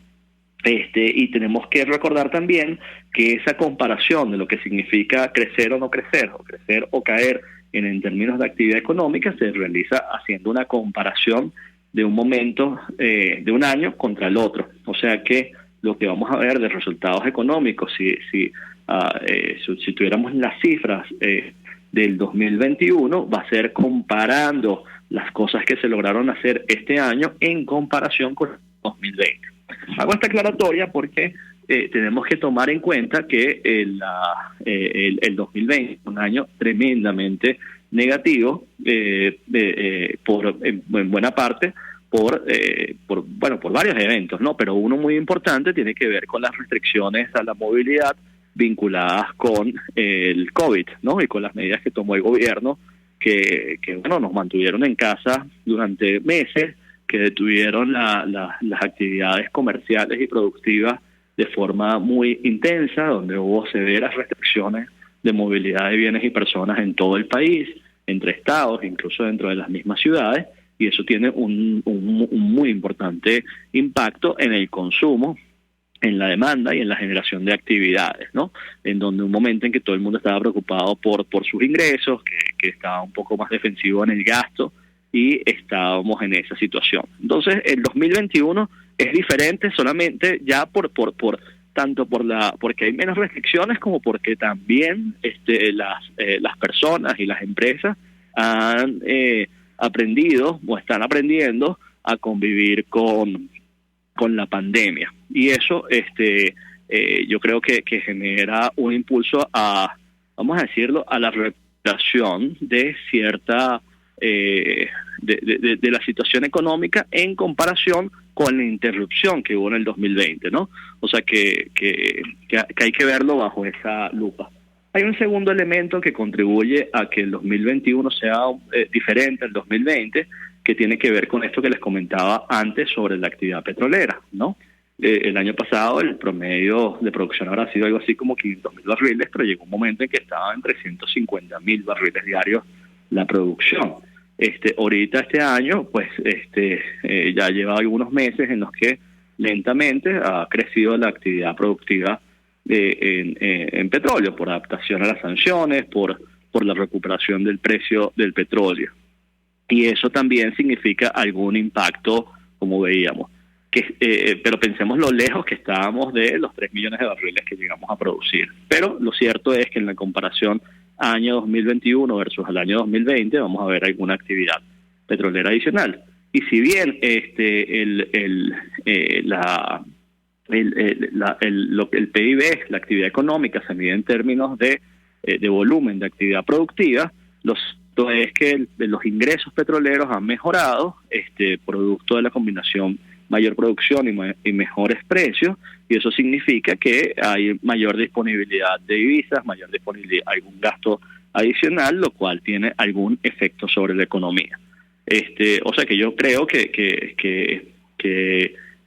Y tenemos que recordar también que esa comparación de lo que significa crecer o no crecer, o crecer o caer en términos de actividad económica, se realiza haciendo una comparación de un momento, de un año contra el otro. O sea que lo que vamos a ver de resultados económicos, si tuviéramos las cifras del 2021, va a ser comparando las cosas que se lograron hacer este año en comparación con el 2020. Hago esta aclaratoria porque tenemos que tomar en cuenta que el 2020 un año tremendamente negativo, en buena parte por varios eventos, ¿no? Pero uno muy importante tiene que ver con las restricciones a la movilidad vinculadas con el COVID, ¿no? Y con las medidas que tomó el gobierno, que bueno, nos mantuvieron en casa durante meses, que detuvieron las actividades comerciales y productivas de forma muy intensa, donde hubo severas restricciones de movilidad de bienes y personas en todo el país, entre estados, incluso dentro de las mismas ciudades, y eso tiene un muy importante impacto en el consumo, en la demanda y en la generación de actividades, ¿no? En donde un momento en que todo el mundo estaba preocupado por sus ingresos, que estaba un poco más defensivo en el gasto, y estábamos en esa situación. Entonces, el 2021 es diferente solamente ya tanto porque hay menos restricciones, como porque también las personas y las empresas han aprendido o están aprendiendo a convivir con la pandemia, y eso yo creo que genera un impulso vamos a decirlo, a la recuperación de cierta de la situación económica en comparación con la interrupción que hubo en el 2020, ¿no? O sea que hay que verlo bajo esa lupa. Hay un segundo elemento que contribuye a que el 2021 sea diferente al 2020, que tiene que ver con esto que les comentaba antes sobre la actividad petrolera, ¿no? El año pasado el promedio de producción habrá sido algo así como 500.000 barriles, pero llegó un momento en que estaba en 350.000 barriles diarios la producción. Ahorita este año, pues ya lleva algunos meses en los que lentamente ha crecido la actividad productiva en petróleo, por adaptación a las sanciones, por la recuperación del precio del petróleo. Y eso también significa algún impacto, como veíamos. Pero pensemos lo lejos que estábamos de los 3 millones de barriles que llegamos a producir. Pero lo cierto es que en la comparación año 2021 versus el año 2020 vamos a ver alguna actividad petrolera adicional. Y si bien el PIB, la actividad económica, se mide en términos de volumen de actividad productiva, lo cierto es que los ingresos petroleros han mejorado, producto de la combinación mayor producción y mejores precios, y eso significa que hay mayor disponibilidad de divisas, mayor disponibilidad, algún gasto adicional, lo cual tiene algún efecto sobre la economía. O sea que yo creo que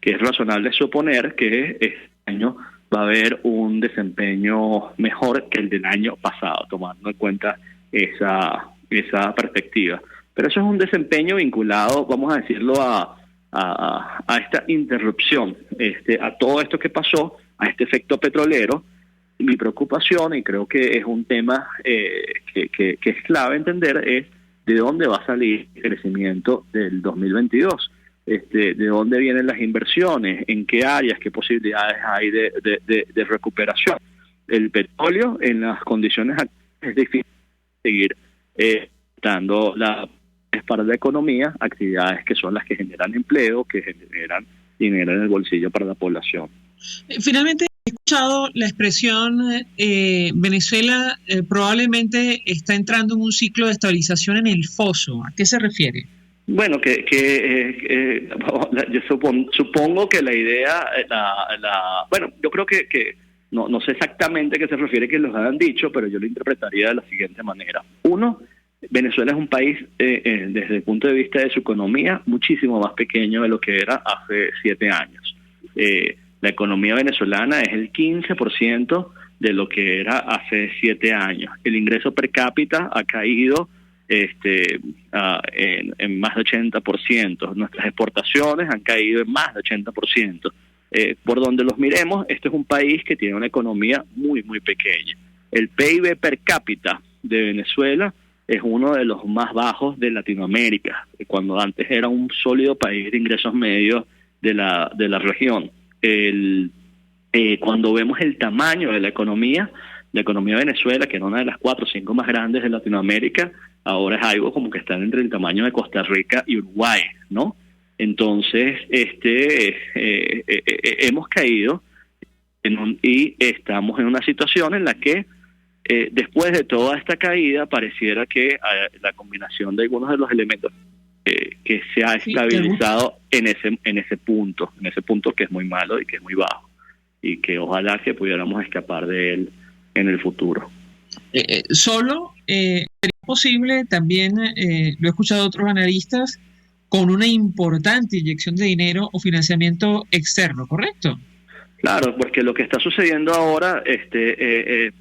es razonable suponer que este año va a haber un desempeño mejor que el del año pasado, tomando en cuenta esa perspectiva. Pero eso es un desempeño vinculado, vamos a decirlo, a esta interrupción, a todo esto que pasó, a este efecto petrolero. Mi preocupación, y creo que es un tema que es clave entender, es de dónde va a salir el crecimiento del 2022, de dónde vienen las inversiones, en qué áreas, qué posibilidades hay de recuperación. El petróleo, en las condiciones actuales, es difícil seguir dando para la economía, actividades que son las que generan empleo, que generan dinero en el bolsillo para la población. Finalmente, he escuchado la expresión Venezuela probablemente está entrando en un ciclo de estabilización en el foso. ¿A qué se refiere? Bueno, yo supongo que la idea, bueno, yo creo que no sé exactamente a qué se refiere que los hayan dicho, pero yo lo interpretaría de la siguiente manera. Uno, Venezuela es un país, desde el punto de vista de su economía, muchísimo más pequeño de lo que era hace 7 años. La economía venezolana es el 15% de lo que era hace 7 años. El ingreso per cápita ha caído en más de 80%. Nuestras exportaciones han caído en más de 80%. Por donde los miremos, este es un país que tiene una economía muy, muy pequeña. El PIB per cápita de Venezuela es uno de los más bajos de Latinoamérica, cuando antes era un sólido país de ingresos medios de la región. Cuando vemos el tamaño de la economía de Venezuela, que era una de las 4 o 5 más grandes de Latinoamérica, ahora es algo como que están entre el tamaño de Costa Rica y Uruguay, ¿no? Entonces, hemos caído y estamos en una situación en la que después de toda esta caída pareciera que la combinación de algunos de los elementos que se ha estabilizado en ese punto que es muy malo y que es muy bajo. y que ojalá que pudiéramos escapar de él en el futuro. Solo sería posible, también lo he escuchado de otros analistas, con una importante inyección de dinero o financiamiento externo, ¿correcto? Claro, porque lo que está sucediendo ahora,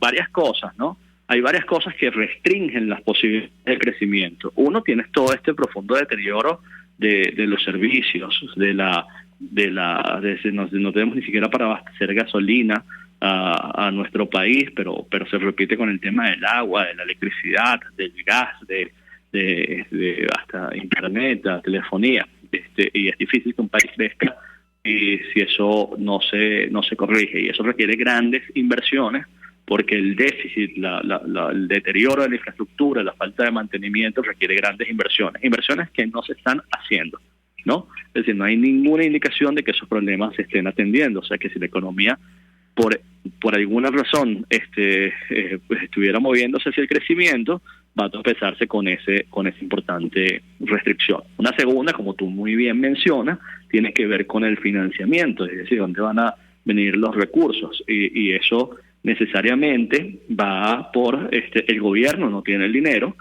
varias cosas, ¿no? Hay varias cosas que restringen las posibilidades de crecimiento. Uno, tienes todo este profundo deterioro de los servicios, no tenemos ni siquiera para abastecer gasolina a nuestro país, pero se repite con el tema del agua, de la electricidad, del gas, de hasta internet, la telefonía, y es difícil que un país crezca y si eso no se corrige, y eso requiere grandes inversiones, porque el déficit, el deterioro de la infraestructura, la falta de mantenimiento requiere grandes inversiones que no se están haciendo, ¿no? Es decir, no hay ninguna indicación de que esos problemas se estén atendiendo. O sea, que si la economía por alguna razón pues estuviera moviéndose hacia el crecimiento, va a tropezarse con esa importante restricción. Una segunda, como tú muy bien mencionas, tiene que ver con el financiamiento, es decir, dónde van a venir los recursos, y eso necesariamente va por el gobierno no tiene el dinero,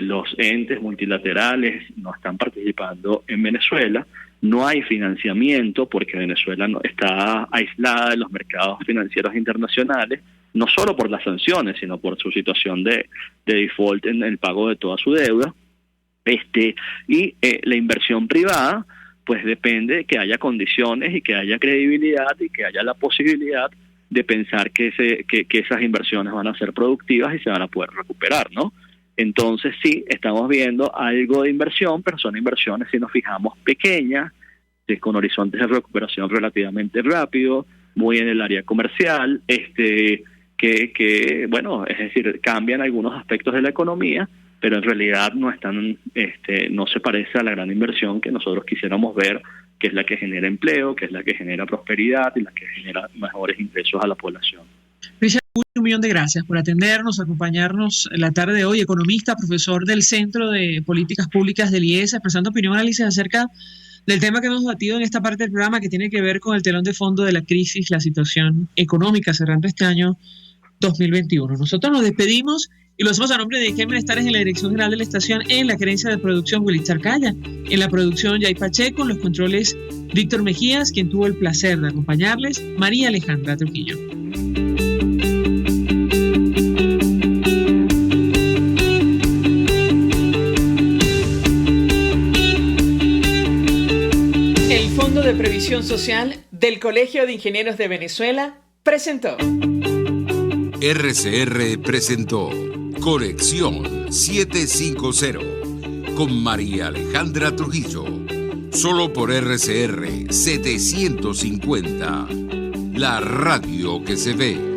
los entes multilaterales no están participando en Venezuela, no hay financiamiento porque Venezuela no está aislada de los mercados financieros internacionales, no solo por las sanciones, sino por su situación de default en el pago de toda su deuda. Y la inversión privada, pues depende de que haya condiciones y que haya credibilidad y que haya la posibilidad de pensar que esas inversiones van a ser productivas y se van a poder recuperar, ¿no? Entonces sí, estamos viendo algo de inversión, pero son inversiones, si nos fijamos, pequeñas, con horizontes de recuperación relativamente rápido, muy en el área comercial, que bueno, es decir, cambian algunos aspectos de la economía, pero en realidad no están, no se parece a la gran inversión que nosotros quisiéramos ver, que es la que genera empleo, que es la que genera prosperidad y la que genera mejores ingresos a la población. Richard, un millón de gracias por atendernos, acompañarnos la tarde de hoy, economista, profesor del Centro de Políticas Públicas del IES, expresando opinión y análisis acerca del tema que hemos debatido en esta parte del programa, que tiene que ver con el telón de fondo de la crisis, la situación económica cerrando este año 2021. Nosotros nos despedimos y lo hacemos a nombre de Gémenes Estares en la dirección general de la estación, en la gerencia de producción Willy Charcaya, en la producción Yay Pacheco, en los controles Víctor Mejías, quien tuvo el placer de acompañarles, María Alejandra Trujillo. El Fondo de Previsión Social del Colegio de Ingenieros de Venezuela presentó. RCR presentó Conexión 750 con María Alejandra Trujillo, solo por RCR 750, la radio que se ve.